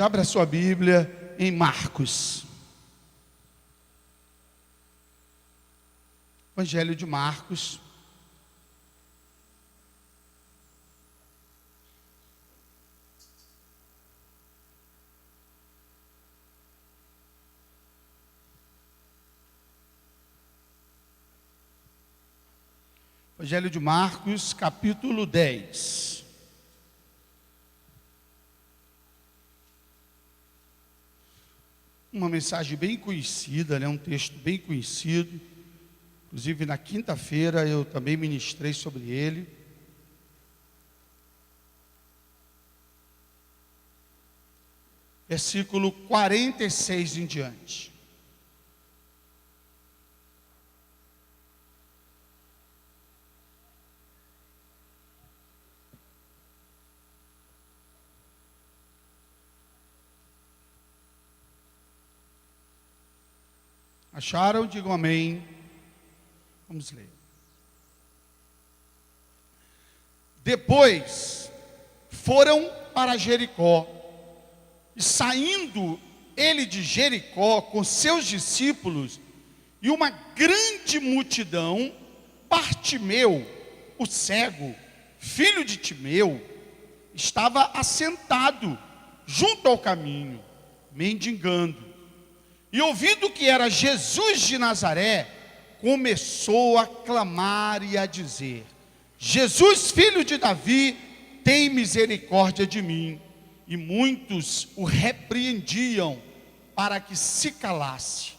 abra sua Bíblia em Marcos. Evangelho de Marcos. Evangelho de Marcos, capítulo 10. Uma mensagem bem conhecida, né? Um texto bem conhecido. Inclusive, na quinta-feira eu também ministrei sobre ele. Versículo 46 em diante. Acharam? Digam amém. Vamos ler. Depois foram para Jericó, e saindo ele de Jericó com seus discípulos e uma grande multidão, Bartimeu, o cego, filho de Timeu, estava assentado junto ao caminho, mendigando. E ouvindo que era Jesus de Nazaré, começou a clamar e a dizer: Jesus, filho de Davi, tem misericórdia de mim. E muitos o repreendiam para que se calasse.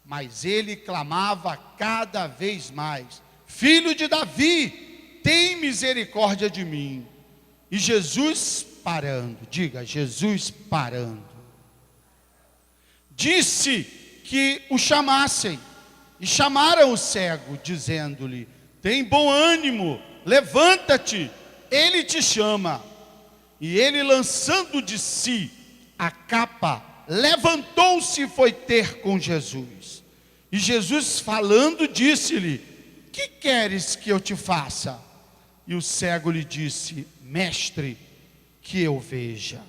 Mas ele clamava cada vez mais: Filho de Davi, tem misericórdia de mim. E Jesus parando, diga, Jesus parando, disse que o chamassem, e chamaram o cego, dizendo-lhe: tem bom ânimo, levanta-te, ele te chama. E ele, lançando de si a capa, levantou-se e foi ter com Jesus. E Jesus, falando, disse-lhe: que queres que eu te faça? E o cego lhe disse: mestre, que eu veja.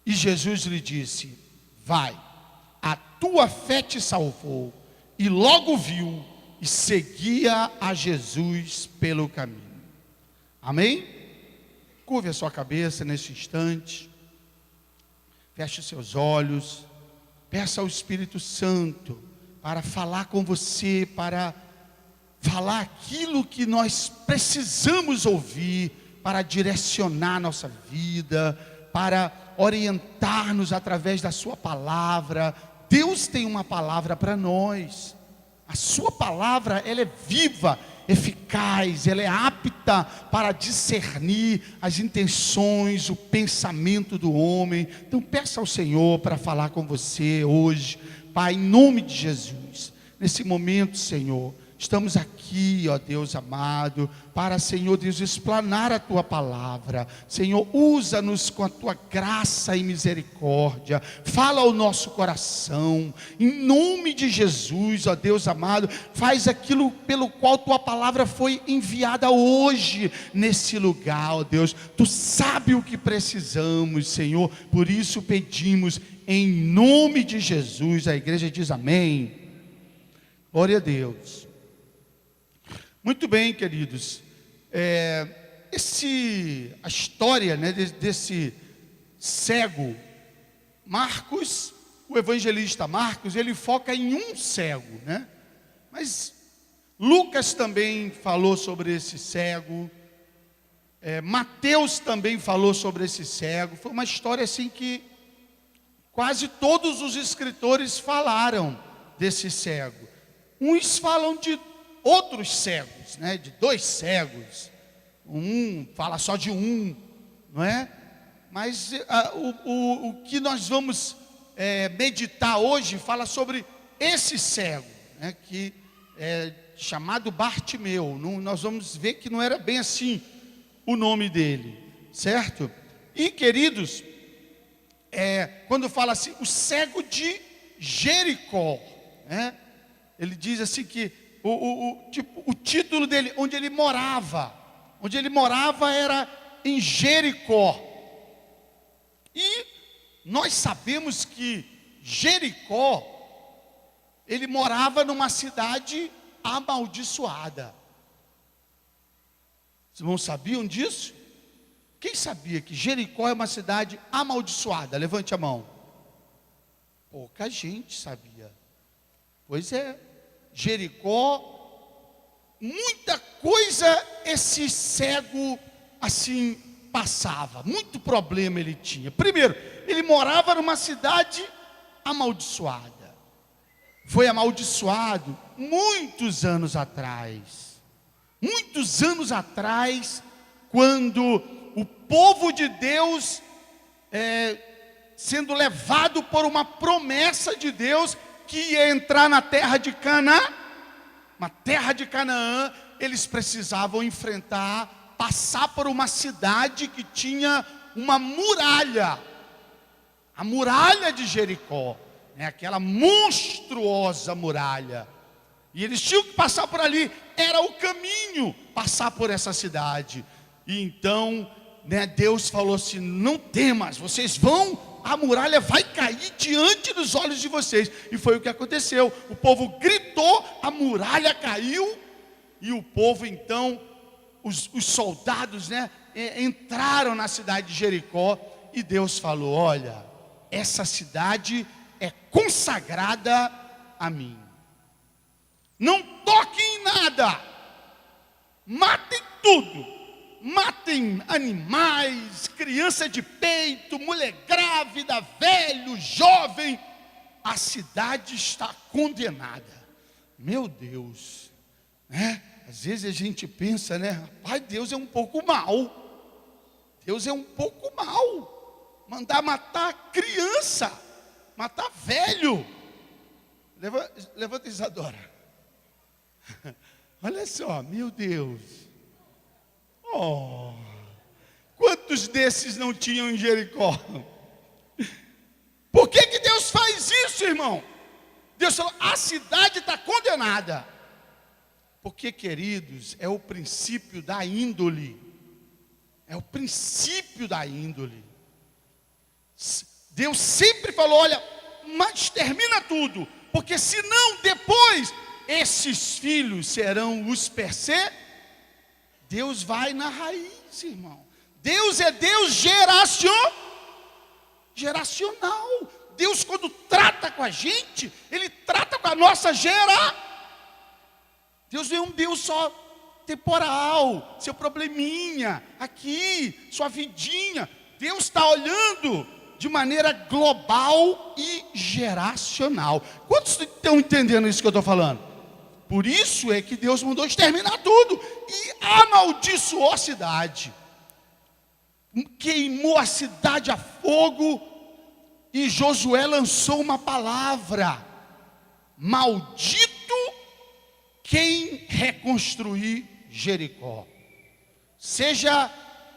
E Jesus lhe disse: vai, a tua fé te salvou. E logo viu e seguia a Jesus pelo caminho. Amém? Curve a sua cabeça nesse instante. Feche seus olhos. Peça ao Espírito Santo para falar com você, para falar aquilo que nós precisamos ouvir, para direcionar nossa vida, para orientar-nos através da sua palavra. Deus tem uma palavra para nós. A sua palavra, ela é viva, eficaz, ela é apta para discernir as intenções, o pensamento do homem. Então peça ao Senhor para falar com você hoje, Pai, em nome de Jesus. Nesse momento, Senhor, estamos aqui, ó Deus amado, para, Senhor Deus, explanar a Tua palavra. Senhor, usa-nos com a Tua graça e misericórdia. Fala ao nosso coração, em nome de Jesus, ó Deus amado. Faz aquilo pelo qual Tua palavra foi enviada hoje, nesse lugar, ó Deus. Tu sabe o que precisamos, Senhor, por isso pedimos, em nome de Jesus. A igreja diz amém. Glória a Deus. Muito bem, queridos, a história, né, desse cego, Marcos, o evangelista Marcos, ele foca em um cego, né? Mas Lucas também falou sobre esse cego, Mateus também falou sobre esse cego. Foi uma história assim que quase todos os escritores falaram desse cego. Uns falam de outros cegos, né? De dois cegos. Um fala só de um, não é? Mas o que nós vamos meditar hoje fala sobre esse cego, né? Que é chamado Bartimeu. Nós vamos ver que não era bem assim o nome dele, certo? E, queridos, quando fala assim, o cego de Jericó, né? Ele diz assim que o título dele, onde ele morava era em Jericó. E nós sabemos que Jericó, ele morava numa cidade amaldiçoada. Os irmãos sabiam disso? Quem sabia que Jericó é uma cidade amaldiçoada? Levante a mão. Pouca gente sabia. Pois é, Jericó, muita coisa esse cego assim passava, muito problema ele tinha. Primeiro, ele morava numa cidade amaldiçoada. Foi amaldiçoado muitos anos atrás. Muitos anos atrás, quando o povo de Deus, sendo levado por uma promessa de Deus, que ia entrar na terra de Canaã, uma terra de Canaã, eles precisavam enfrentar, passar por uma cidade que tinha uma muralha, a muralha de Jericó, aquela monstruosa muralha, e eles tinham que passar por ali, era o caminho, passar por essa cidade. E então, Deus falou assim: não temas, vocês vão, a muralha vai cair diante dos olhos de vocês. E foi o que aconteceu. O povo gritou, a muralha caiu, e o povo então, os soldados, entraram na cidade de Jericó, e Deus falou: olha, essa cidade é consagrada a mim. Não toquem em nada, matem tudo, matem animais, criança de peito, mulher grávida, velho, jovem. A cidade está condenada. Meu Deus, às vezes a gente pensa, rapaz, Deus é um pouco mau. Deus é um pouco mau. Mandar matar criança, matar velho. Levanta, Isadora. Olha só, meu Deus. Oh, quantos desses não tinham em Jericó? Por que Deus faz isso, irmão? Deus falou: a cidade está condenada. Porque, queridos, é o princípio da índole. É o princípio da índole. Deus sempre falou: olha, mas termina tudo, porque senão depois esses filhos serão os perseguidos. Deus vai na raiz, irmão. Deus é Deus geracional. Deus, quando trata com a gente, Ele trata com a nossa Deus não é um Deus só temporal, seu probleminha, aqui, sua vidinha. Deus está olhando de maneira global e geracional. Quantos estão entendendo isso que eu estou falando? Por isso é que Deus mandou exterminar tudo e amaldiçoou a cidade. Queimou a cidade a fogo, e Josué lançou uma palavra: maldito quem reconstruir Jericó. Seja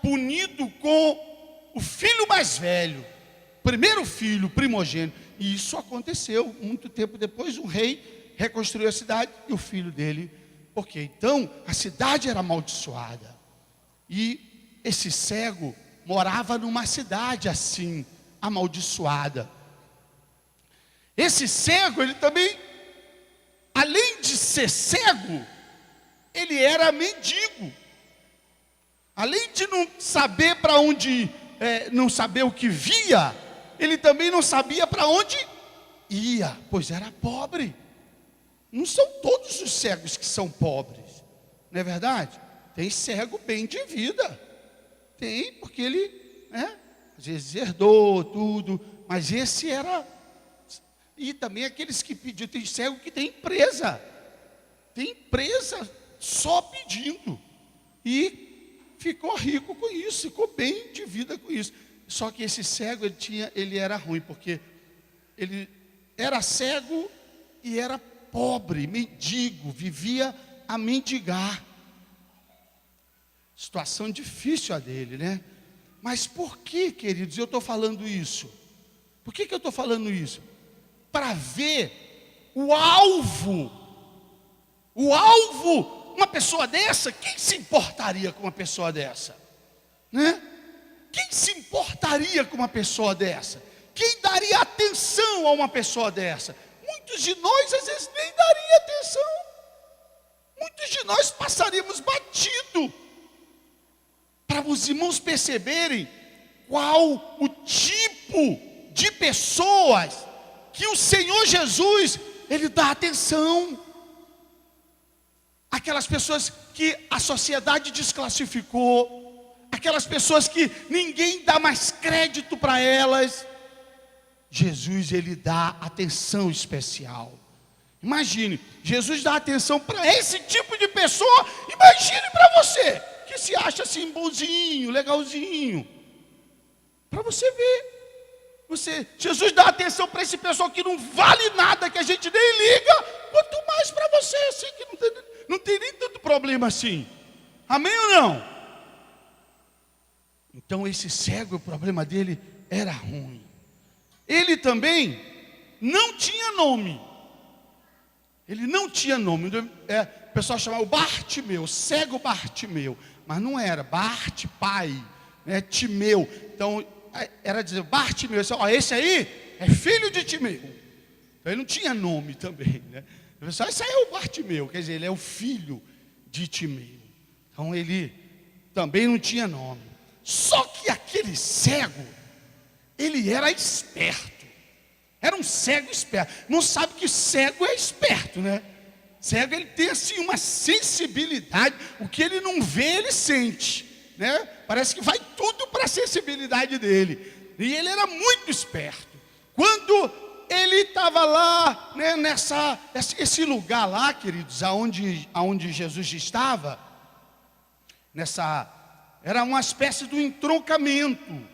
punido com o filho mais velho, primeiro filho, primogênito. E isso aconteceu muito tempo depois. Um rei reconstruiu a cidade e o filho dele, porque então a cidade era amaldiçoada. E esse cego morava numa cidade assim, amaldiçoada. Esse cego, ele também, além de ser cego, ele era mendigo. Além de não saber para onde, não saber o que via, ele também não sabia para onde ia, pois era pobre. Não são todos os cegos que são pobres, não é verdade? Tem cego bem de vida, tem, porque ele, às vezes herdou tudo, mas esse era. E também aqueles que pediam, tem cego que tem empresa só pedindo, e ficou rico com isso, ficou bem de vida com isso. Só que esse cego, ele era ruim, porque ele era cego e era pobre, mendigo, vivia a mendigar. Situação difícil a dele, Mas por que, queridos, eu estou falando isso? Por que eu estou falando isso? Para ver o alvo, uma pessoa dessa. Quem se importaria com uma pessoa dessa? Quem se importaria com uma pessoa dessa? quem daria atenção a uma pessoa dessa? Muitos de nós, às vezes, nem daria atenção. Muitos de nós passaríamos batido. Para os irmãos perceberem qual o tipo de pessoas que o Senhor Jesus, Ele dá atenção. Aquelas pessoas que a sociedade desclassificou, aquelas pessoas que ninguém dá mais crédito para elas. Jesus, Ele dá atenção especial. Imagine, Jesus dá atenção para esse tipo de pessoa. Imagine para você, que se acha assim bonzinho, legalzinho. Para você ver. Jesus dá atenção para esse pessoal que não vale nada, que a gente nem liga. Quanto mais para você, assim, que não tem nem tanto problema assim. Amém ou não? Então esse cego, o problema dele era ruim. Ele também não tinha nome. Ele não tinha nome. O pessoal chamava o Bartimeu, cego Bartimeu. Mas não era Bart, pai, né? Timeu. Então era dizer Bartimeu. Esse aí é filho de Timeu. Então ele não tinha nome também, né? O pessoal, esse aí é o Bartimeu. Quer dizer, ele é o filho de Timeu. Então ele também não tinha nome. Só que aquele cego, ele era esperto. Era um cego esperto. Não sabe que cego é esperto, né? Cego, ele tem assim uma sensibilidade. O que ele não vê, ele sente, né? Parece que vai tudo para a sensibilidade dele. E ele era muito esperto. Quando ele estava lá, né, esse lugar lá, queridos, aonde Jesus estava, era uma espécie de um entroncamento.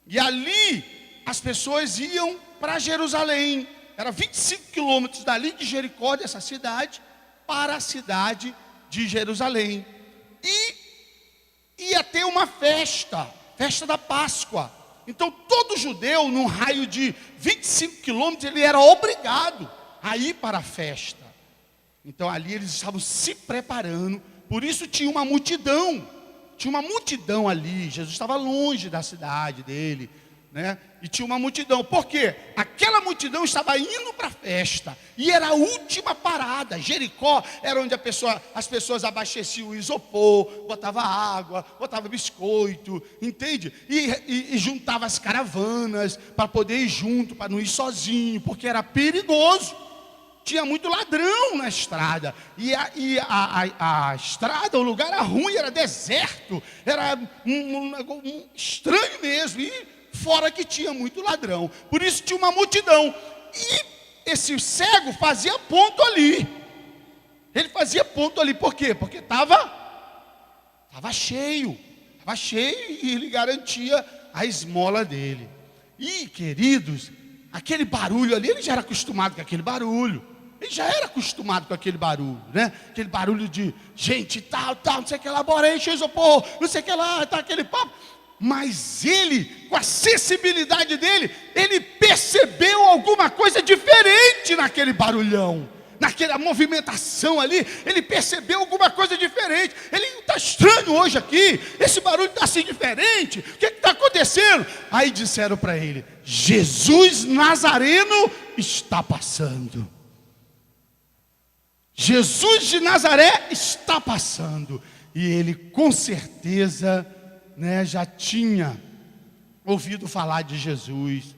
E ali as pessoas iam para Jerusalém. Era 25 quilômetros dali de Jericó, dessa cidade, para a cidade de Jerusalém. E ia ter uma festa da Páscoa. Então todo judeu, num raio de 25 quilômetros, ele era obrigado a ir para a festa. Então ali eles estavam se preparando. Por isso tinha uma multidão. Tinha uma multidão ali. Jesus estava longe da cidade dele, né? E tinha uma multidão. Por quê? Aquela multidão estava indo para a festa. E era a última parada. Jericó era onde as pessoas abasteciam o isopor, botava água, botava biscoito, entende? E juntava as caravanas para poder ir junto, para não ir sozinho, porque era perigoso. Tinha muito ladrão na estrada. E a estrada, o lugar era ruim, era deserto. Era um estranho mesmo. E fora que tinha muito ladrão. Por isso tinha uma multidão. E esse cego fazia ponto ali. Ele fazia ponto ali. Por quê? Porque estava cheio. Estava cheio e ele garantia a esmola dele. E, queridos, aquele barulho ali, ele já era acostumado com aquele barulho. Ele já era acostumado com aquele barulho, né? Aquele barulho de gente, tal, não sei o que lá, bora encher isopor, não sei o que lá, tá aquele papo. Mas ele, com a sensibilidade dele, ele percebeu alguma coisa diferente naquele barulhão, naquela movimentação ali. Ele percebeu alguma coisa diferente. Ele está estranho hoje aqui, esse barulho está assim diferente. O que está acontecendo? Aí disseram para ele: Jesus Nazareno está passando. Jesus de Nazaré está passando. E ele com certeza, né, já tinha ouvido falar de Jesus.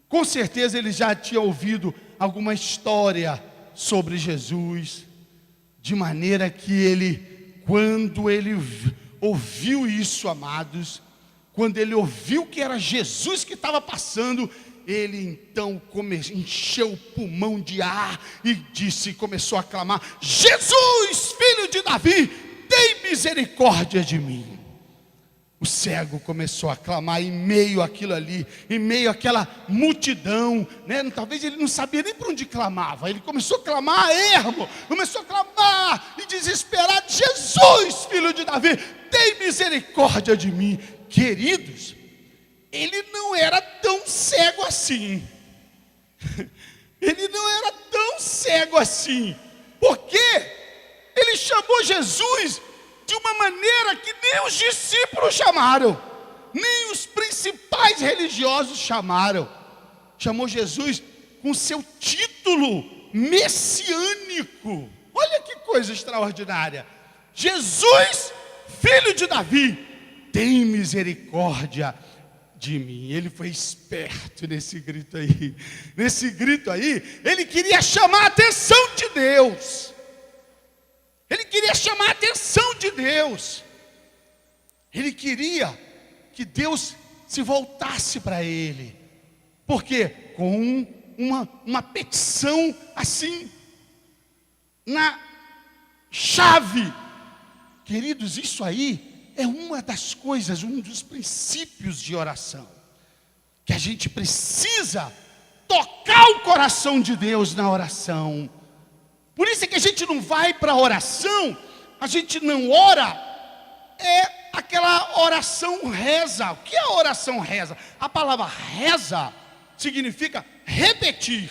Com certeza ele já tinha ouvido alguma história sobre Jesus. De maneira que ele, quando ele ouviu isso, amados, quando ele ouviu que era Jesus que estava passando, ele então encheu o pulmão de ar e começou a clamar: Jesus, filho de Davi, tem misericórdia de mim. O cego começou a clamar em meio àquilo ali, em meio àquela multidão, né? Talvez ele não sabia nem para onde clamava. Ele começou a clamar a ermo, começou a clamar e desesperado: Jesus, filho de Davi, tem misericórdia de mim. Queridos, ele não era tão cego assim. Ele não era tão cego assim. Porque ele chamou Jesus de uma maneira que nem os discípulos chamaram, nem os principais principais religiosos chamou Jesus com seu título messiânico. Olha que coisa extraordinária. Jesus, filho de Davi, tem misericórdia de mim. Ele foi esperto nesse grito aí. Nesse grito aí, ele queria chamar a atenção de Deus. Ele queria chamar a atenção de Deus. Ele queria que Deus se voltasse para ele. Por quê? Com uma petição assim, na chave. Queridos, isso aí é uma das coisas, um dos princípios de oração, que a gente precisa tocar o coração de Deus na oração. Por isso é que a gente não vai para a oração, a gente não ora, é aquela oração reza. O que é a oração reza? A palavra reza significa repetir.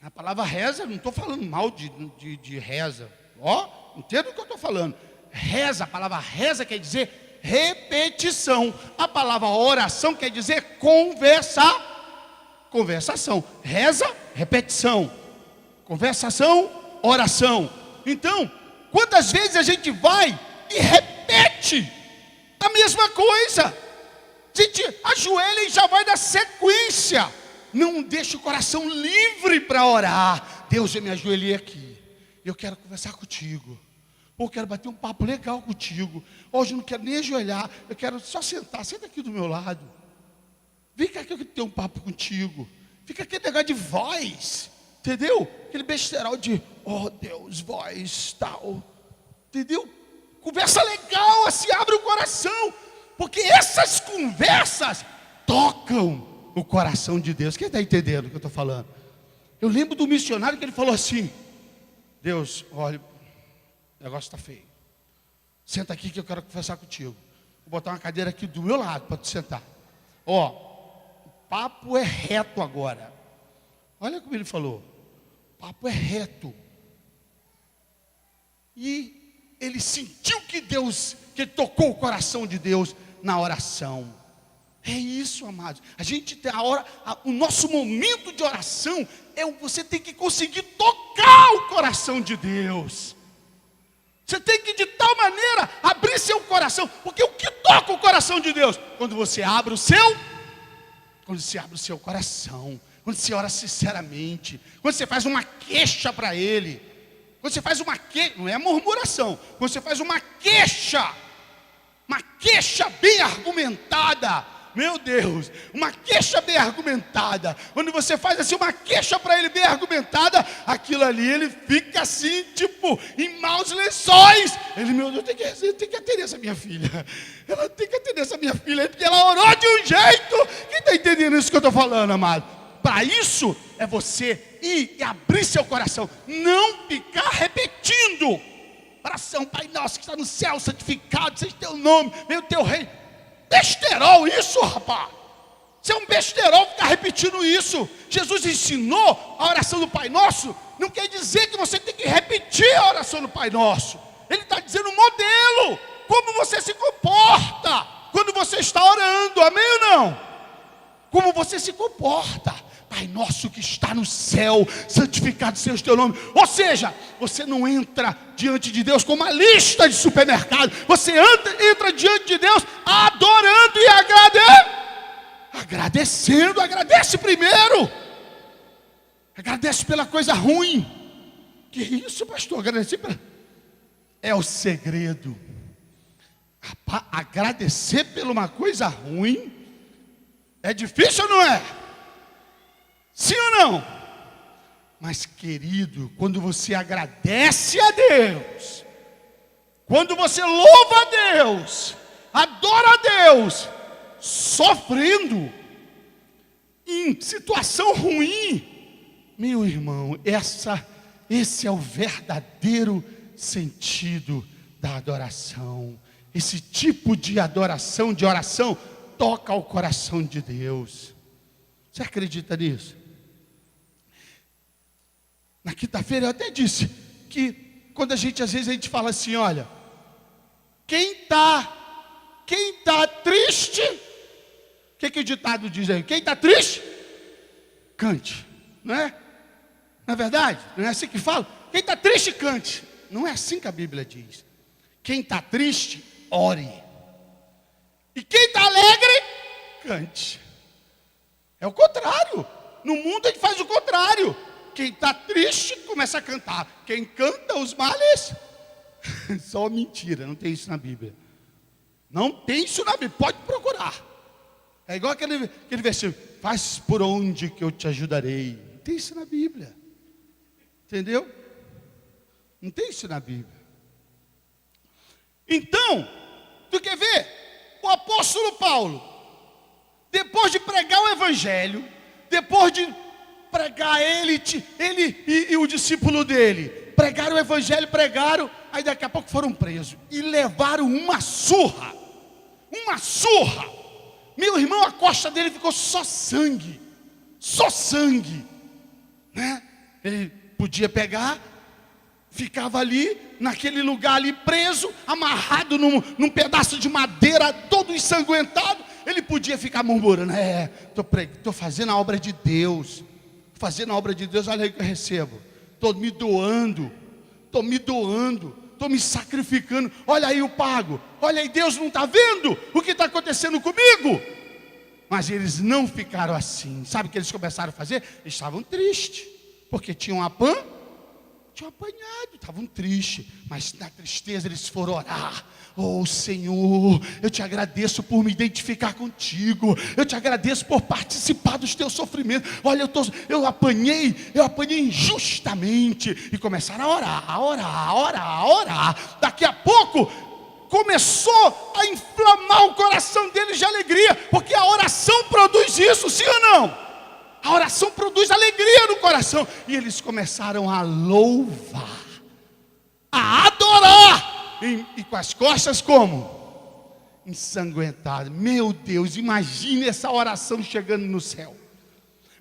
A palavra reza, não estou falando mal de reza. Entenda o que eu estou falando. Reza, a palavra reza quer dizer repetição. A palavra oração quer dizer conversação. Reza, repetição. Conversação, oração. Então, quantas vezes a gente vai e repete a mesma coisa? A gente ajoelha e já vai dar sequência. Não deixa o coração livre para orar. Deus, eu me ajoelhei aqui. Eu quero conversar contigo. Eu quero bater um papo legal contigo. Hoje eu não quero nem ajoelhar. Eu quero só sentar. Senta aqui do meu lado. Vem cá que eu quero ter um papo contigo. Fica aquele negócio de voz. Entendeu? Aquele besterol de, oh Deus, voz, tal. Entendeu? Conversa legal, assim, abre o coração. Porque essas conversas tocam o coração de Deus. Quem está entendendo o que eu estou falando? Eu lembro do missionário que ele falou assim: Deus, olha, o negócio está feio. Senta aqui que eu quero conversar contigo. Vou botar uma cadeira aqui do meu lado para tu sentar. O papo é reto agora. Olha como ele falou. O papo é reto. E ele sentiu que ele tocou o coração de Deus na oração. É isso, amados. A gente tem o nosso momento de oração você tem que conseguir tocar o coração de Deus. Você tem que de tal maneira abrir seu coração, porque o que toca o coração de Deus? Quando você abre o seu coração, quando você ora sinceramente, quando você faz uma queixa para Ele, quando você faz uma queixa, não é murmuração, quando você faz uma queixa bem argumentada, meu Deus, uma queixa bem argumentada, quando você faz assim uma queixa para Ele bem argumentada, aquilo ali ele fica assim, tipo, em maus lençóis. Ele, meu Deus, tem que atender essa minha filha, ela tem que atender essa minha filha, porque ela orou de um jeito. Quem está entendendo isso que eu estou falando, amado? Para isso é você ir e abrir seu coração, não ficar repetindo. Oração, Pai nosso que está no céu, santificado seja teu nome, venha o teu reino. Besterol isso, rapaz. Você é um besterol ficar repetindo isso. Jesus ensinou a oração do Pai Nosso. Não quer dizer que você tem que repetir a oração do Pai Nosso. Ele está dizendo um modelo, como você se comporta quando você está orando, amém ou não? Como você se comporta. Pai nosso que está no céu, santificado seja o teu nome. Ou seja, você não entra diante de Deus com uma lista de supermercado. Você entra diante de Deus adorando e agradecendo. Agradece primeiro. Agradece pela coisa ruim. Que isso, pastor? Agradecer é o segredo. Agradecer por uma coisa ruim é difícil ou não é? Sim ou não? Mas querido, quando você agradece a Deus, quando você louva a Deus, adora a Deus, sofrendo, em situação ruim, meu irmão, esse é o verdadeiro sentido da adoração. Esse tipo de adoração, de oração, toca o coração de Deus. Você acredita nisso? Na quinta-feira eu até disse que quando às vezes a gente fala assim, olha, quem tá triste, O que o ditado diz aí? Quem está triste, cante. Não é? Não é verdade? Não é assim que fala? Quem está triste, cante. Não é assim que a Bíblia diz. Quem está triste, ore. E quem está alegre, cante. É o contrário. No mundo a gente faz o contrário. Quem está triste, começa a cantar. Quem canta os males, só mentira. Não tem isso na Bíblia. Não tem isso na Bíblia. Pode procurar. É igual aquele versículo. Faz por onde que eu te ajudarei. Não tem isso na Bíblia. Entendeu? Não tem isso na Bíblia. Então, tu quer ver? O apóstolo Paulo, depois de pregar o evangelho, depois de pregar ele e o discípulo dele, pregaram o evangelho, aí daqui a pouco foram presos e levaram uma surra. Uma surra. Meu irmão, a costa dele ficou só sangue, né? Ele podia pegar, ficava ali, naquele lugar ali preso, amarrado num pedaço de madeira, todo ensanguentado. Ele podia ficar murmurando, estou fazendo a obra de Deus, olha aí que eu recebo, estou me doando, estou me sacrificando, olha aí o pago, olha aí, Deus não está vendo o que está acontecendo comigo? Mas eles não ficaram assim. Sabe o que eles começaram a fazer? Eles estavam tristes, porque tinham apanhado, estavam tristes, mas na tristeza eles foram orar. Oh Senhor, eu te agradeço por me identificar contigo, eu te agradeço por participar dos teus sofrimentos. Olha, eu apanhei injustamente. E começaram a orar. Daqui a pouco começou a inflamar o coração deles de alegria, porque a oração produz isso, sim ou não? A oração produz alegria no coração. E eles começaram a louvar, a adorar. E com as costas como? Ensanguentadas. Meu Deus, imagine essa oração chegando no céu.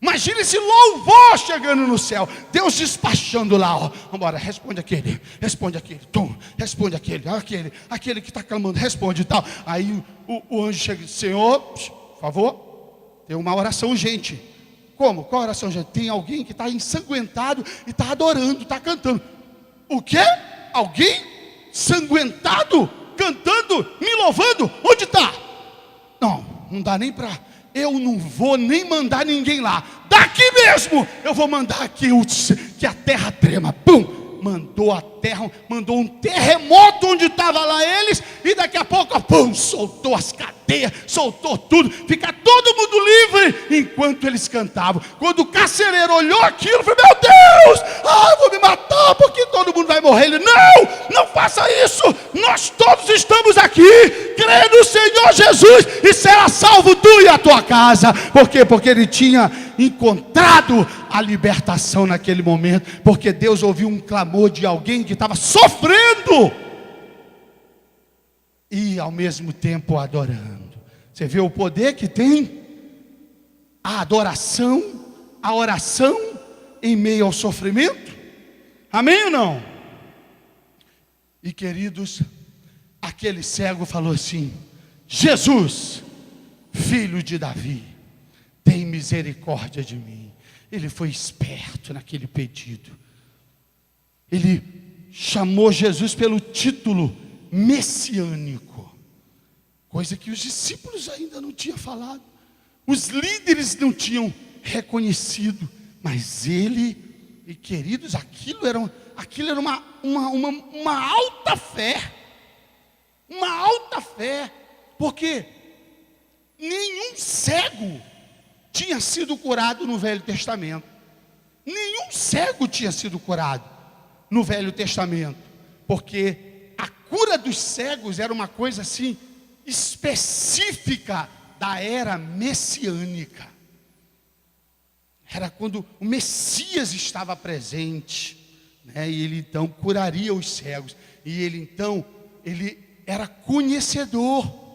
Imagine esse louvor chegando no céu. Deus despachando lá, ó. Vambora, responde aquele, responde aquele que está clamando, responde e tal. Aí o anjo chega, Senhor, por favor, tem uma oração urgente. Como? Qual oração urgente? Tem alguém que está ensanguentado e está adorando, está cantando. O quê? Alguém ensanguentado, cantando, me louvando? Onde está? Não dá nem para... Eu não vou nem mandar ninguém lá. Daqui mesmo eu vou mandar que a terra trema. Pum! Mandou um terremoto onde estava lá eles. E daqui a pouco, pum, soltou as cadeias, soltou tudo. Fica todo mundo livre enquanto eles cantavam. Quando o carcereiro olhou aquilo, falou, meu Deus, eu vou me matar porque todo mundo vai morrer. Ele, não faça isso. Nós todos estamos aqui. Crê no Senhor Jesus e será salvo tu e a tua casa. Por quê? Porque ele tinha encontrado a libertação naquele momento, porque Deus ouviu um clamor de alguém que estava sofrendo e ao mesmo tempo adorando. Você vê o poder que tem a adoração, a oração em meio ao sofrimento? Amém ou não? E queridos, aquele cego falou assim, Jesus, filho de Davi, tem misericórdia de mim. Ele foi esperto naquele pedido. Ele chamou Jesus pelo título messiânico, coisa que os discípulos ainda não tinham falado, os líderes não tinham reconhecido, mas ele, e queridos, aquilo era uma alta fé, porque nenhum cego tinha sido curado no Velho Testamento. Nenhum cego tinha sido curado no Velho Testamento, porque a cura dos cegos era uma coisa assim específica da era messiânica. Era quando o Messias estava presente, né? E ele então curaria os cegos. E ele era conhecedor.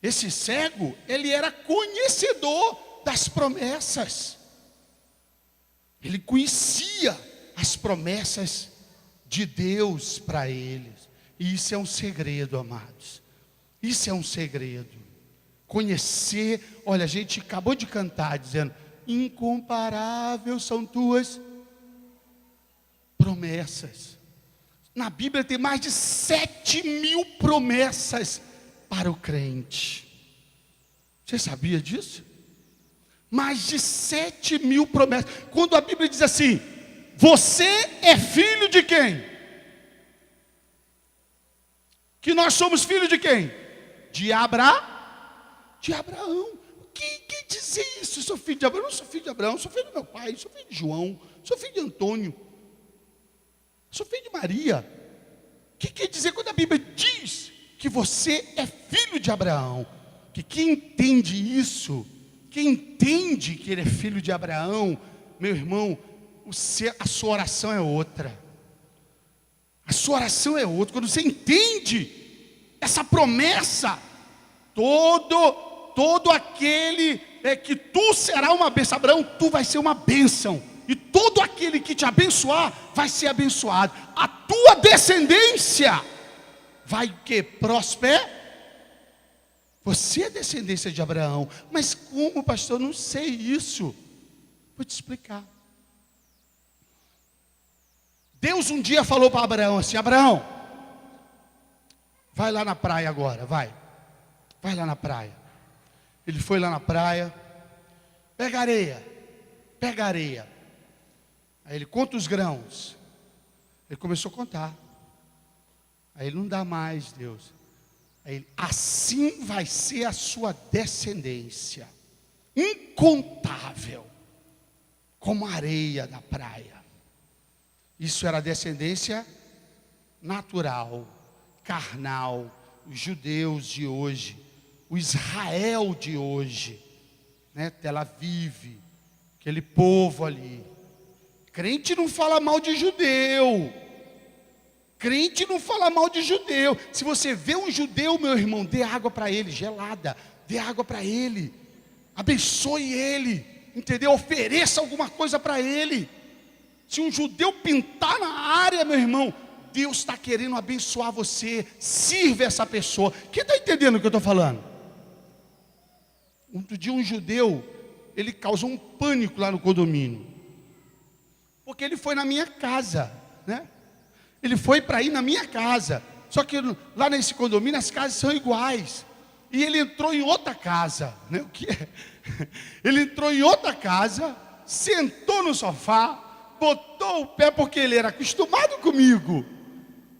Esse cego, ele era conhecedor das promessas. Ele conhecia as promessas de Deus para eles. E isso é um segredo, amados. Isso é um segredo. Conhecer, olha, a gente acabou de cantar dizendo, incomparável são tuas promessas. Na Bíblia tem mais de 7.000 promessas para o crente. Você sabia disso? Mais de 7.000 promessas. Quando a Bíblia diz assim, você é filho de quem? Que nós somos filhos de quem? De Abraão. O que quer dizer isso? Eu sou filho de Abraão? Eu não sou filho de Abraão, sou filho do meu pai, sou filho de João, sou filho de Antônio, sou filho de Maria. O que quer dizer quando a Bíblia diz que você é filho de Abraão? Que quem entende isso, quem entende que ele é filho de Abraão, meu irmão, a sua oração é outra. A sua oração é outra. Quando você entende essa promessa, todo aquele que tu será uma bênção. Abraão, tu vai ser uma bênção. E todo aquele que te abençoar, vai ser abençoado. A tua descendência vai o quê? Prosperar. Você é descendência de Abraão. Mas como, pastor? Eu não sei isso. Vou te explicar. Deus um dia falou para Abraão assim, Abraão, vai lá na praia agora, vai lá na praia. Ele foi lá na praia, pega areia. Aí ele conta os grãos. Ele começou a contar. Aí ele, não dá mais, Deus. Aí ele, assim vai ser a sua descendência, incontável, como a areia da praia. Isso era a descendência natural, carnal, os judeus de hoje, o Israel de hoje, né? Tel Aviv, aquele povo ali. Crente não fala mal de judeu. Crente não fala mal de judeu. Se você vê um judeu, meu irmão, dê água para ele, gelada. Dê água para ele. Abençoe ele. Entendeu? Ofereça alguma coisa para ele. Se um judeu pintar na área, meu irmão, Deus está querendo abençoar você. Sirva essa pessoa. Quem está entendendo o que eu estou falando? Outro dia um judeu, ele causou um pânico lá no condomínio. Porque ele foi na minha casa, né? Ele foi para ir na minha casa. Só que lá nesse condomínio as casas são iguais. E ele entrou em outra casa, né? O que é? Ele entrou em outra casa, sentou no sofá, botou o pé, porque ele era acostumado comigo.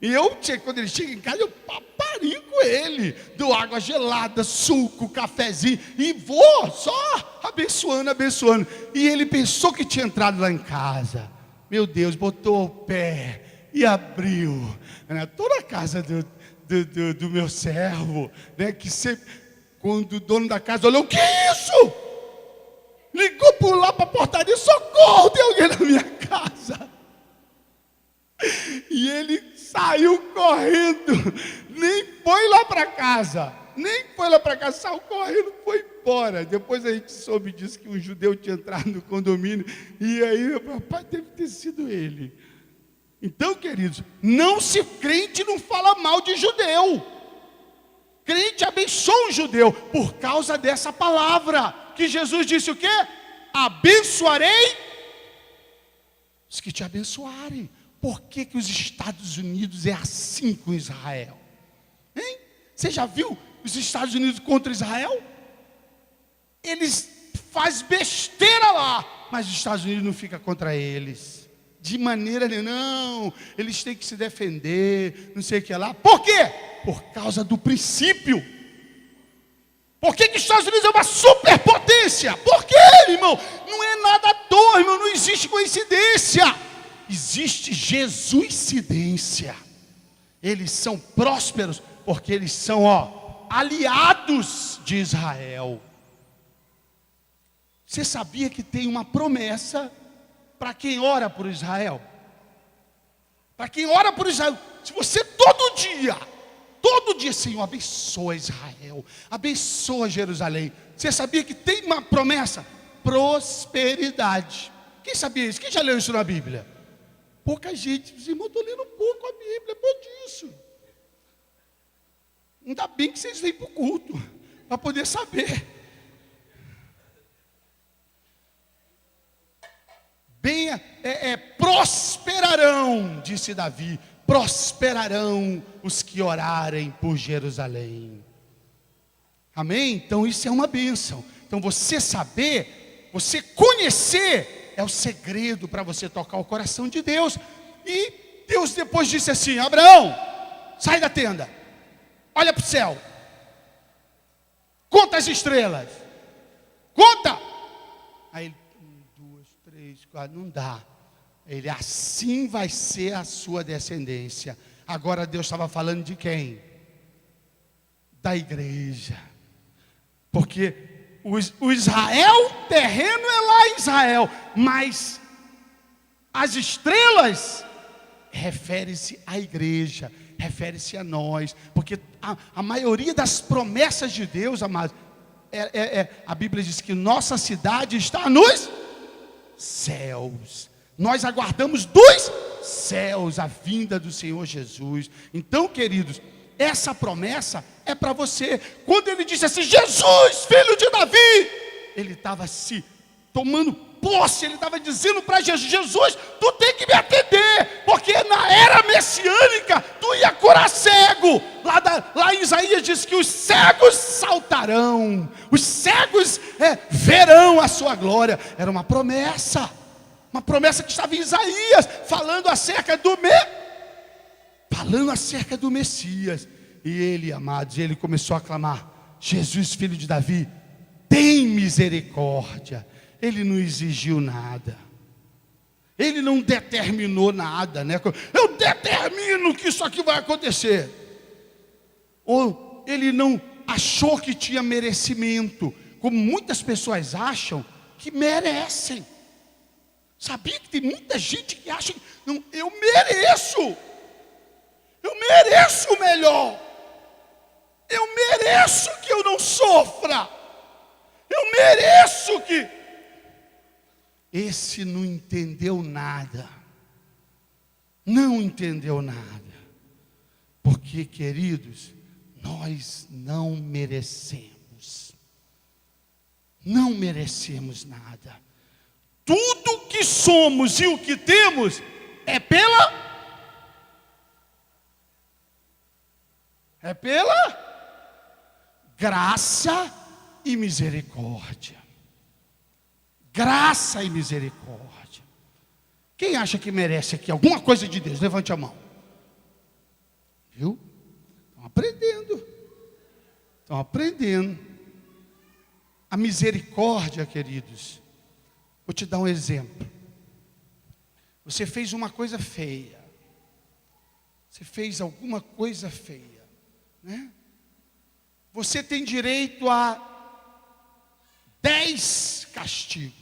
E quando ele chega em casa, eu paparico ele. Dou água gelada, suco, cafezinho. E vou só abençoando. E ele pensou que tinha entrado lá em casa. Meu Deus, botou o pé e abriu, né? Toda a casa do meu servo, né? Que sempre, quando o dono da casa olhou, o que é isso? Ligou por lá para a portaria, socorro, tem alguém na minha casa. E ele saiu correndo, nem foi lá para casa, saiu correndo, foi embora. Depois a gente soube disso, que um judeu tinha entrado no condomínio, e aí meu papai deve ter sido ele. Então, queridos, crente não fala mal de judeu. Crente abençoa um judeu por causa dessa palavra, que Jesus disse o quê? Abençoarei os que te abençoarem. Por que os Estados Unidos é assim com Israel? Hein? Você já viu os Estados Unidos contra Israel? Eles fazem besteira lá, mas os Estados Unidos não fica contra eles. De maneira nenhuma, não. Eles têm que se defender, não sei o que lá. Por quê? Por causa do princípio. Por que os Estados Unidos é uma superpotência? Por quê, irmão? Não é nada à toa, irmão. Não existe coincidência. Existe Jesuscidência. Eles são prósperos porque eles são, aliados de Israel. Você sabia que tem uma promessa para quem ora por Israel? Para quem ora por Israel, se você todo dia, Senhor, abençoa Israel, abençoa Jerusalém. Você sabia que tem uma promessa? Prosperidade. Quem sabia isso? Quem já leu isso na Bíblia? Pouca gente. Irmão, estou lendo pouco a Bíblia, por disso. Ainda bem que vocês vêm para o culto, para poder saber. Prosperarão, disse Davi, prosperarão os que orarem por Jerusalém. Amém? Então isso é uma bênção. Então você saber, você conhecer, é o segredo para você tocar o coração de Deus. E Deus depois disse assim: Abraão, sai da tenda, olha para o céu, conta as estrelas, conta. Aí ele, 1, 2, 3, 4, não dá. Ele, assim vai ser a sua descendência. Agora Deus estava falando de quem? Da igreja. Porque o Israel terreno é lá em Israel, mas as estrelas refere-se à igreja, refere-se a nós, porque a maioria das promessas de Deus, amados, a Bíblia diz que nossa cidade está nos céus. Nós aguardamos dos céus a vinda do Senhor Jesus. Então, queridos, essa promessa é para você. Quando ele disse assim: Jesus, filho de Davi, ele estava se tomando posse, ele estava dizendo para Jesus: Jesus, tu tem que me atender, porque na era messiânica tu ia curar cego. Lá em Isaías diz que os cegos saltarão, os cegos verão a sua glória. Era uma promessa que estava em Isaías, falando acerca do Messias. E ele, amados, ele começou a clamar: Jesus, filho de Davi, tem misericórdia. Ele não exigiu nada, ele não determinou nada, né? Eu determino que isso aqui vai acontecer. Ou ele não achou que tinha merecimento, como muitas pessoas acham que merecem. Sabia que tem muita gente que acha que não, eu mereço o melhor, eu mereço que eu não sofra, eu mereço que... Esse não entendeu nada, porque, queridos, nós não merecemos nada. Tudo que somos e o que temos é pela graça e misericórdia. Graça e misericórdia. Quem acha que merece aqui alguma coisa de Deus? Levante a mão. Viu? Estão aprendendo. A misericórdia, queridos. Vou te dar um exemplo. Você fez uma coisa feia. Você fez alguma coisa feia, né? Você tem direito a 10 castigos.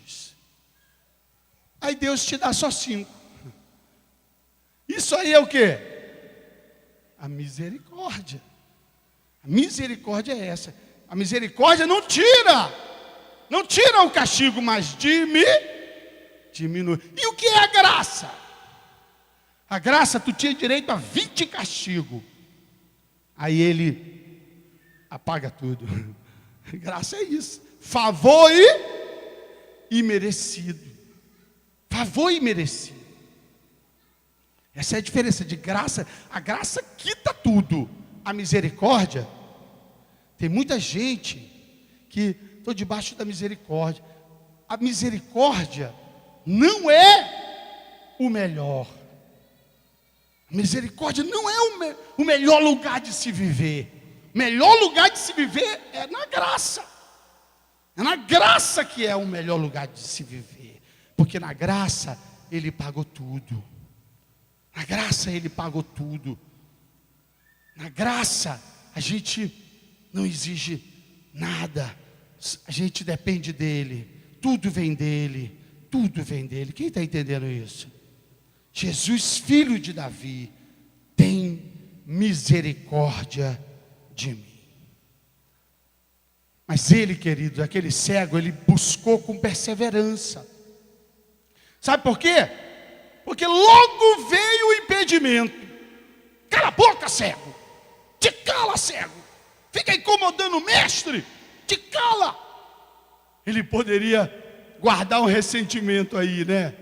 Aí Deus te dá só 5. Isso aí é o quê? A misericórdia. A misericórdia é essa. A misericórdia não tira o castigo, mas diminui. E o que é a graça? A graça, tu tinha direito a 20 castigos. Aí ele apaga tudo. Graça é isso. Favor e merecido. Favor e merecido. Essa é a diferença de graça. A graça quita tudo. A misericórdia, tem muita gente que estou debaixo da misericórdia. A misericórdia não é o melhor. A misericórdia não é o melhor lugar de se viver. O melhor lugar de se viver é na graça. É na graça que é o melhor lugar de se viver. Porque na graça Ele pagou tudo. Na graça Ele pagou tudo. Na graça a gente não exige nada. A gente depende dEle. Tudo vem dEle. Tudo vem dEle. Quem está entendendo isso? Jesus, filho de Davi, tem misericórdia de mim. Mas ele, querido, aquele cego, ele buscou com perseverança. Sabe por quê? Porque logo veio o impedimento. Cala a boca, cego. Te cala, cego. Fica incomodando o mestre. te cala. Ele poderia guardar um ressentimento aí, né?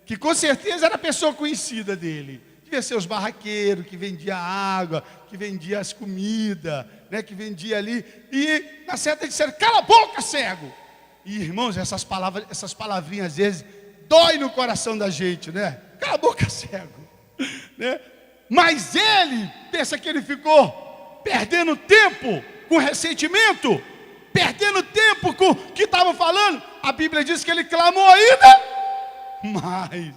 Que com certeza era pessoa conhecida dele. Devia ser os barraqueiros que vendia água, que vendia as comidas, né? Que vendia ali. E na certa disseram, cala a boca, cego. E irmãos, essas palavrinhas às vezes dói no coração da gente, né? Cala a boca, cego, né? Mas ele, pensa que ele ficou perdendo tempo com ressentimento, perdendo tempo com o que estavam falando. A Bíblia diz que ele clamou ainda mais,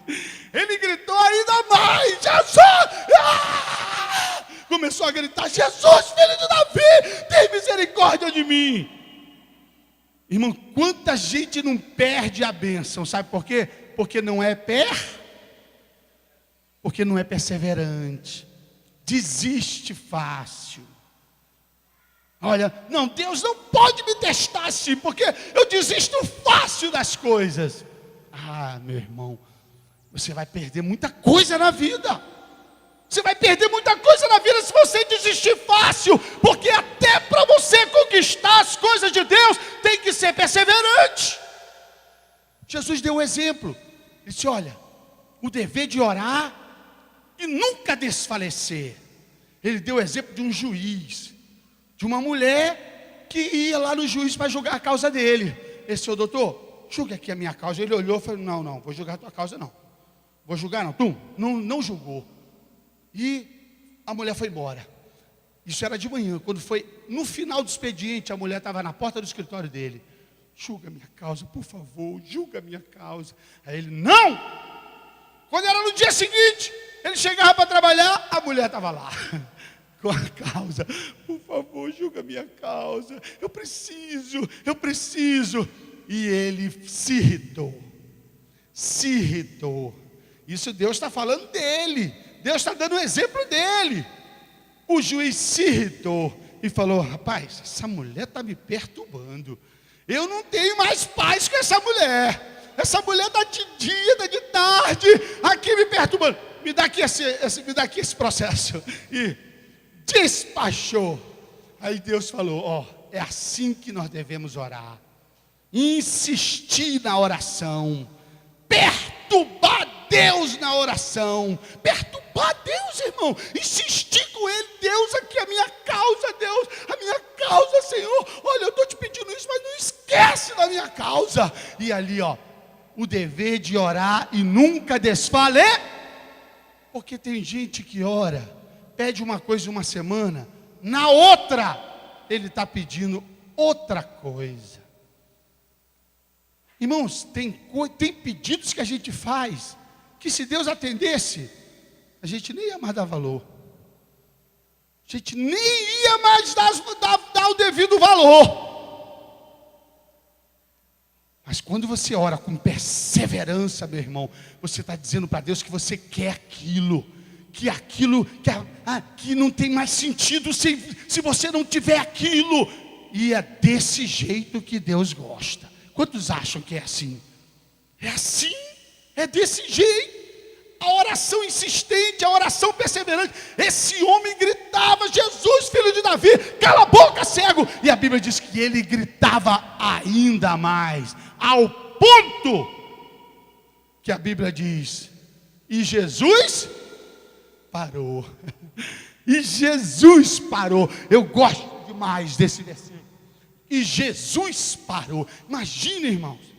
ele gritou ainda mais, Jesus! Começou a gritar, Jesus, filho de Davi, tem misericórdia de mim. Irmão, quanta gente não perde a bênção, sabe por quê? Porque não é perseverante, desiste fácil. Olha, não, Deus não pode me testar assim, porque eu desisto fácil das coisas. Ah, meu irmão, você vai perder muita coisa na vida. Você vai perder muita coisa na vida se você desistir fácil, porque até para você conquistar as coisas de Deus, tem que ser perseverante. Jesus deu um exemplo. Ele disse, olha, o dever de orar e nunca desfalecer. Ele deu o exemplo de um juiz, de uma mulher que ia lá no juiz para julgar a causa dele. Ele disse, doutor, julgue aqui a minha causa. Ele olhou e falou, não, vou julgar a tua causa não. Vou julgar não. Tu não julgou. E a mulher foi embora. Isso era de manhã. Quando foi no final do expediente, a mulher estava na porta do escritório dele. Julga a minha causa, por favor, julga a minha causa. Aí ele, não! Quando era no dia seguinte, ele chegava para trabalhar, a mulher estava lá, com a causa. Por favor, julga a minha causa. Eu preciso. E ele se irritou. Isso Deus está falando dele. Deus está dando um exemplo dele. O juiz se irritou e falou, rapaz, essa mulher está me perturbando. Eu não tenho mais paz com essa mulher. Essa mulher está de dia, está de tarde, aqui me perturbando. Me dá aqui esse processo. E despachou. Aí Deus falou, é assim que nós devemos orar. Insistir na oração. Perturbar Deus na oração. Perturbar Deus, irmão. Insistir com Ele. Deus, aqui a minha causa, Deus. A minha causa, Senhor. Olha, eu estou te pedindo isso, mas não esquece da minha causa. E ali, o dever de orar e nunca desfalecer. Porque tem gente que ora, pede uma coisa uma semana, na outra, ele está pedindo outra coisa. Irmãos, tem pedidos que a gente faz, que se Deus atendesse, a gente nem ia mais dar valor. A gente nem ia mais dar o devido valor. Mas quando você ora com perseverança, meu irmão, você está dizendo para Deus que você quer aquilo, que não tem mais sentido se você não tiver aquilo. E é desse jeito que Deus gosta. Quantos acham que é assim? É assim, é desse jeito. A oração insistente, a oração perseverante. Esse homem gritava, Jesus, filho de Davi, cala a boca, cego. E a Bíblia diz que ele gritava ainda mais, ao ponto que a Bíblia diz, e Jesus parou. E Jesus parou. Eu gosto demais desse versículo. E Jesus parou. Imagina, irmãos,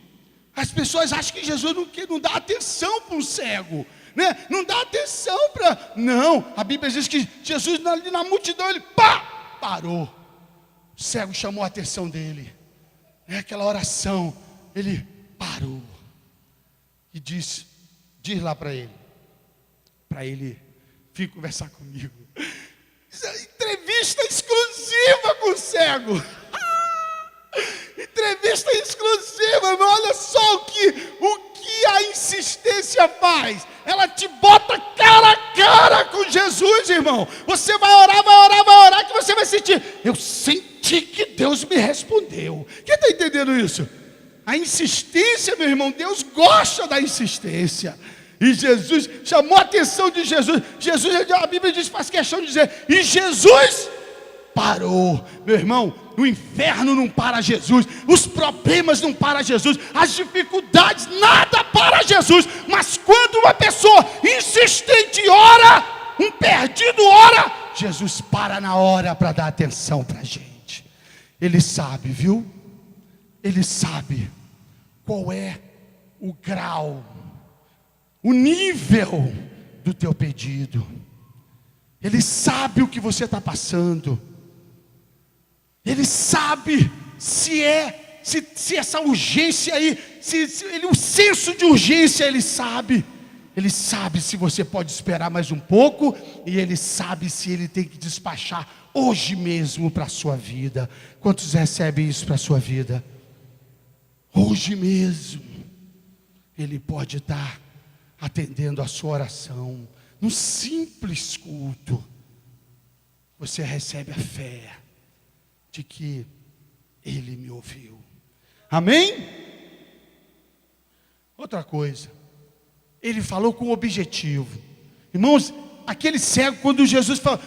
as pessoas acham que Jesus não dá atenção para um cego, né? Não dá atenção para... Não, a Bíblia diz que Jesus na multidão, ele parou. O cego chamou a atenção dele. Aquela oração, ele parou. E diz lá para ele vir conversar comigo. Entrevista exclusiva com o cego. Entrevista exclusiva, irmão. Olha só o que a insistência faz. Ela te bota cara a cara com Jesus, irmão. Você vai orar, que você vai sentir. Eu senti que Deus me respondeu. Quem está entendendo isso? A insistência, meu irmão, Deus gosta da insistência. E Jesus chamou a atenção de Jesus. A Bíblia diz, faz questão de dizer, e Jesus parou. Meu irmão, o inferno não para Jesus, os problemas não param Jesus, as dificuldades, nada para Jesus. Mas quando uma pessoa insistente ora, um perdido ora, Jesus para na hora para dar atenção para a gente. Ele sabe, viu? Ele sabe qual é o grau, o nível do teu pedido. Ele sabe o que você está passando. Ele sabe se essa urgência aí, o senso de urgência ele sabe. Ele sabe se você pode esperar mais um pouco, e ele sabe se ele tem que despachar hoje mesmo para a sua vida. Quantos recebem isso para a sua vida? Hoje mesmo, ele pode estar atendendo a sua oração. Num simples culto, você recebe a fé de que ele me ouviu. Amém? Outra coisa, ele falou com objetivo. Irmãos, aquele cego, quando Jesus falou,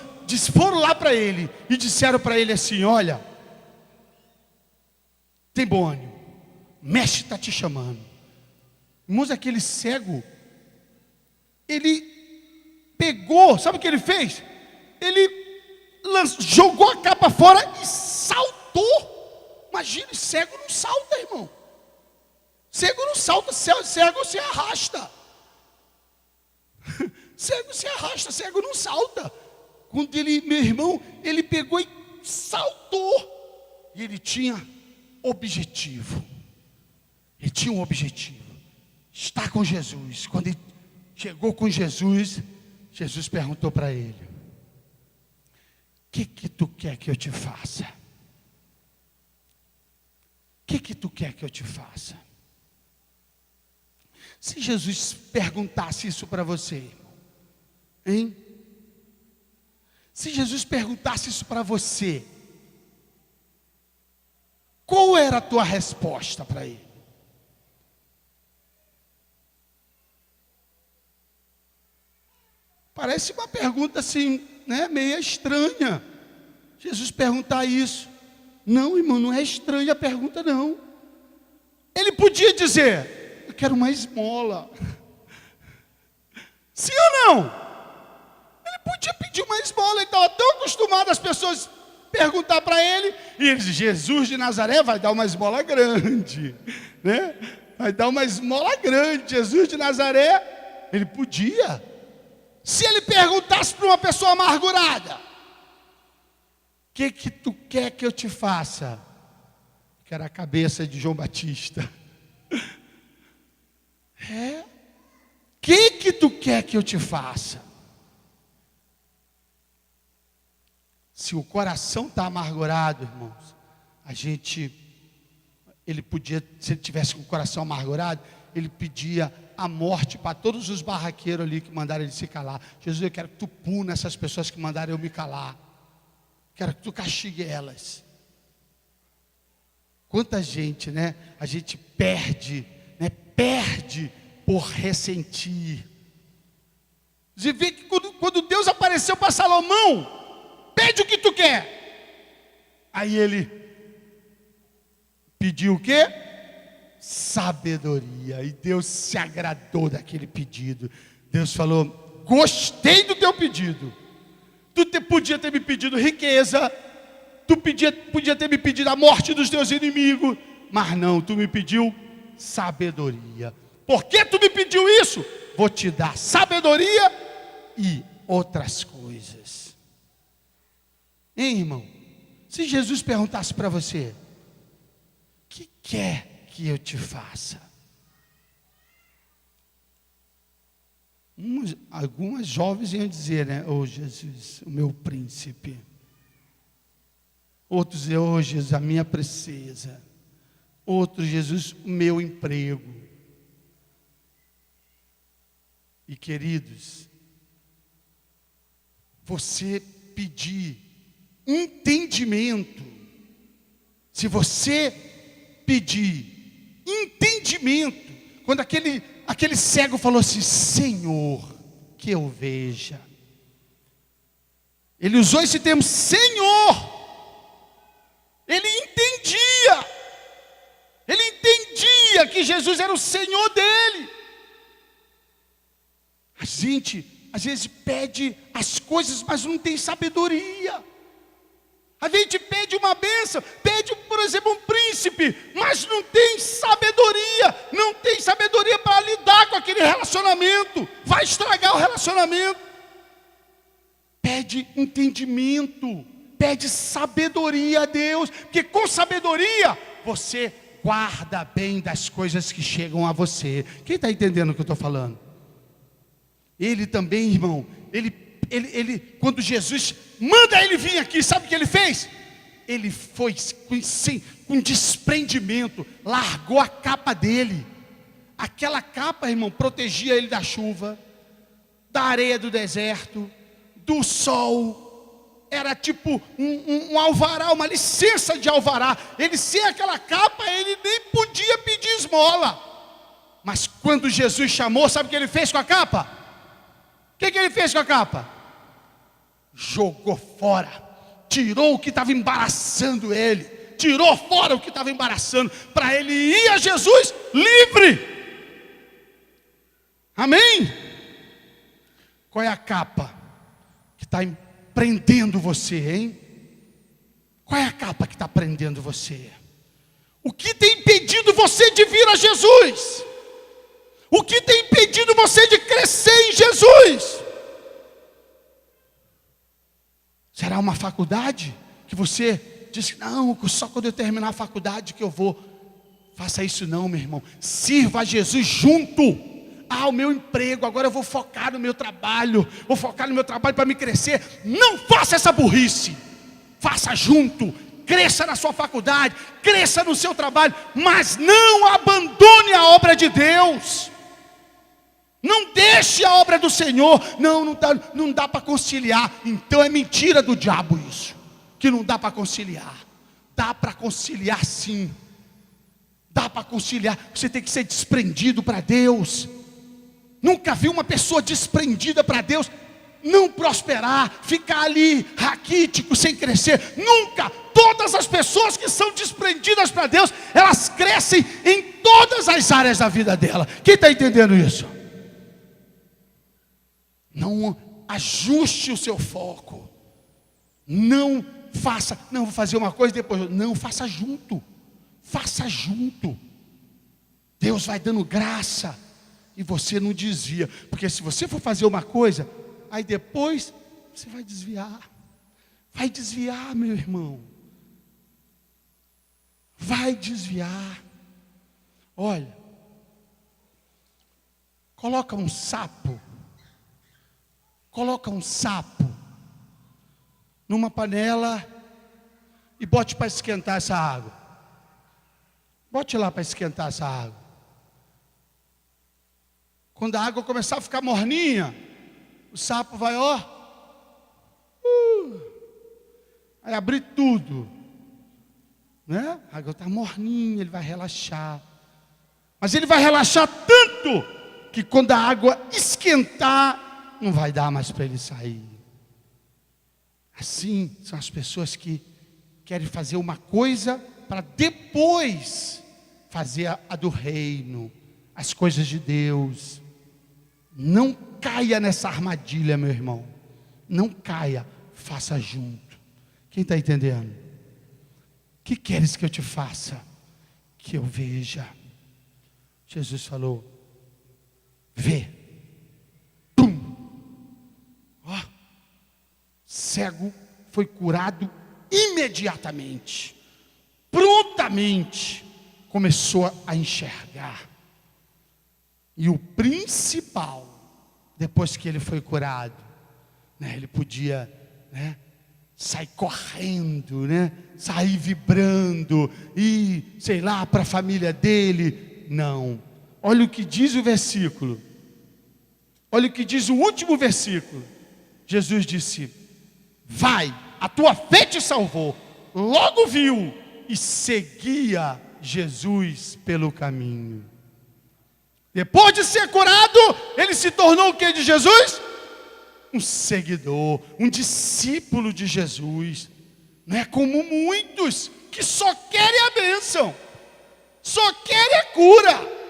foram lá para ele e disseram para ele assim: olha, tem bom ânimo, o mestre está te chamando. Irmãos, aquele cego, ele pegou, sabe o que ele fez? Ele jogou a capa fora e saltou. Imagine, cego não salta, irmão. Cego não salta, cego se arrasta. Cego se arrasta, cego não salta. Quando ele, meu irmão, ele pegou e saltou. E ele tinha objetivo. Ele tinha um objetivo. Está com Jesus. Quando ele chegou com Jesus, Jesus perguntou para ele: o que tu quer que eu te faça? O que tu quer que eu te faça? Se Jesus perguntasse isso para você, irmão, hein? Se Jesus perguntasse isso para você, qual era a tua resposta para ele? Parece uma pergunta assim, né, meio estranha. Jesus perguntar isso. Não, irmão, não é estranha a pergunta, não. Ele podia dizer: eu quero uma esmola. Sim ou não? Ele podia pedir uma esmola. Ele estava tão acostumado as pessoas perguntar para ele. E ele diz: Jesus de Nazaré vai dar uma esmola grande, né? Vai dar uma esmola grande. Jesus de Nazaré. Ele podia. Se ele perguntasse para uma pessoa amargurada: o que tu quer que eu te faça? Que era a cabeça de João Batista. O que tu quer que eu te faça? Se o coração está amargurado, irmãos, ele podia, se ele tivesse com o coração amargurado, ele pedia a morte para todos os barraqueiros ali que mandaram ele se calar. Jesus, eu quero que tu puna essas pessoas que mandaram eu me calar. Quero que tu castigue elas. Quanta gente, né? A gente perde, né? Perde por ressentir. Você vê que quando Deus apareceu para Salomão: pede o que tu quer. Aí ele pediu o quê? Sabedoria. E Deus se agradou daquele pedido. Deus falou: gostei do teu pedido. Tu podia ter me pedido riqueza, tu podia ter me pedido a morte dos teus inimigos, mas não, tu me pediu sabedoria. Por que tu me pediu isso? Vou te dar sabedoria e outras coisas. Hein, irmão? Se Jesus perguntasse para você: o que quer que eu te faça? Algumas jovens iam dizer, né? Oh Jesus, o meu príncipe. Outros dizer: oh Jesus, a minha princesa. Outros: Jesus, o meu emprego. E queridos, você pedir entendimento, se você pedir entendimento, quando aquele cego falou assim: Senhor, que eu veja. Ele usou esse termo, Senhor, Jesus era o Senhor dele. A gente, às vezes, pede as coisas, mas não tem sabedoria. A gente pede uma bênção, pede, por exemplo, um príncipe, mas não tem sabedoria. Não tem sabedoria para lidar com aquele relacionamento. Vai estragar o relacionamento. Pede entendimento, pede sabedoria a Deus, porque com sabedoria você guarda bem das coisas que chegam a você. Quem está entendendo o que eu estou falando? Ele também, irmão, quando Jesus manda ele vir aqui, sabe o que ele fez? Ele foi com desprendimento, largou a capa dele. Aquela capa, irmão, protegia ele da chuva, da areia do deserto, do sol. Era tipo um alvará, uma licença de alvará. Ele sem aquela capa, ele nem podia pedir esmola. Mas quando Jesus chamou, sabe o que ele fez com a capa? O que ele fez com a capa? Jogou fora, tirou o que estava embaraçando ele, tirou fora o que estava embaraçando, para ele ir a Jesus livre. Amém? Qual é a capa que está prendendo você, hein? Qual é a capa que está prendendo você? O que tem impedido você de vir a Jesus? O que tem impedido você de crescer em Jesus? Será uma faculdade que você diz, não, só quando eu terminar a faculdade que eu vou. Faça isso não, meu irmão. Sirva a Jesus junto. O meu emprego, agora eu vou focar no meu trabalho. Vou focar no meu trabalho para me crescer. Não faça essa burrice. Faça junto. Cresça na sua faculdade, cresça no seu trabalho, mas não abandone a obra de Deus. Não deixe a obra do Senhor. Não dá para conciliar. Então é mentira do diabo isso, que não dá para conciliar. Dá para conciliar sim. Dá para conciliar. Você tem que ser desprendido para Deus. Nunca vi uma pessoa desprendida para Deus não prosperar, ficar ali raquítico, sem crescer. Nunca. Todas as pessoas que são desprendidas para Deus, elas crescem em todas as áreas da vida dela. Quem está entendendo isso? Não ajuste o seu foco. Não faça, não vou fazer uma coisa depois. Não, faça junto. Faça junto. Deus vai dando graça e você não desvia. Porque se você for fazer uma coisa, aí depois você vai desviar. Vai desviar, meu irmão. Vai desviar. Olha, coloca um sapo numa panela e bote para esquentar essa água. Bote lá para esquentar essa água. Quando a água começar a ficar morninha, o sapo vai, vai abrir tudo, né? A água está morninha, ele vai relaxar. Mas ele vai relaxar tanto que quando a água esquentar, não vai dar mais para ele sair. Assim são as pessoas que querem fazer uma coisa para depois fazer a do reino, as coisas de Deus. Não caia nessa armadilha, meu irmão. Não caia, faça junto. Quem está entendendo? O que queres que eu te faça? Que eu veja. Jesus falou, vê. Cego foi curado imediatamente, prontamente começou a enxergar. E o principal, depois que ele foi curado, ele podia sair correndo, sair vibrando, e sei lá, para a família dele. Não, olha o que diz o versículo, olha o que diz o último versículo. Jesus disse, vai, a tua fé te salvou. Logo viu e seguia Jesus pelo caminho. Depois de ser curado, ele se tornou o que de Jesus? Um seguidor, um discípulo de Jesus. Não é como muitos que só querem a bênção, só querem a cura,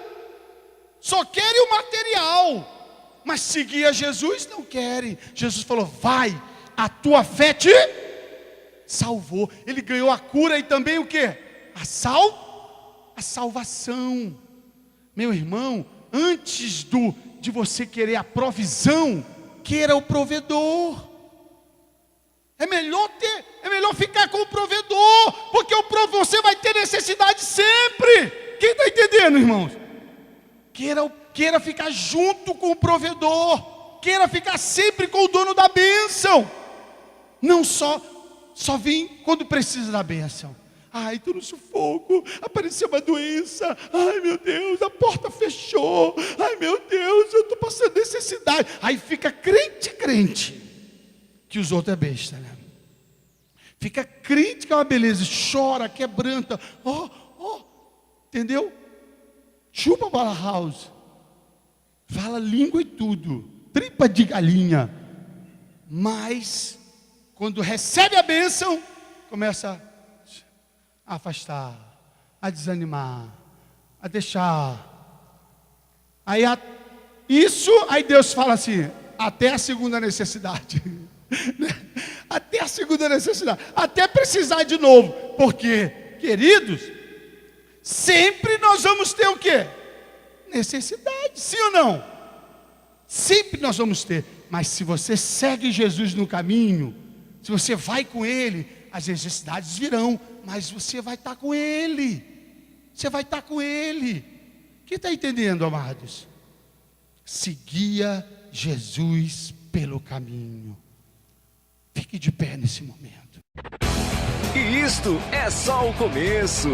só querem o material, mas seguir a Jesus não querem. Jesus falou: vai, a tua fé te salvou. Ele ganhou a cura e também o quê? A salvação. Meu irmão, antes de você querer a provisão, queira o provedor. É melhor ficar com o provedor, porque você vai ter necessidade sempre. Quem está entendendo, irmãos? Queira ficar junto com o provedor, queira ficar sempre com o dono da bênção. Não só vir quando precisa da bênção. Ai, estou no sufoco, apareceu uma doença. Ai, meu Deus, a porta fechou. Ai, meu Deus, eu estou passando necessidade. Aí fica crente, que os outros é besta, né? Fica crente que é uma beleza, chora, quebranta. Entendeu? Chupa bala house. Fala língua e tudo, tripa de galinha. Mas, quando recebe a bênção, começa a afastar, a desanimar, a deixar. Aí Deus fala assim: até a segunda necessidade. Até a segunda necessidade, até precisar de novo. Porque, queridos, sempre nós vamos ter o quê? Necessidade, sim ou não? Sempre nós vamos ter. Mas se você segue Jesus no caminho, se você vai com Ele, as necessidades virão, mas você vai estar com Ele. Você vai estar com Ele. Quem está entendendo, amados? Seguia Jesus pelo caminho. Fique de pé nesse momento. E isto é só o começo.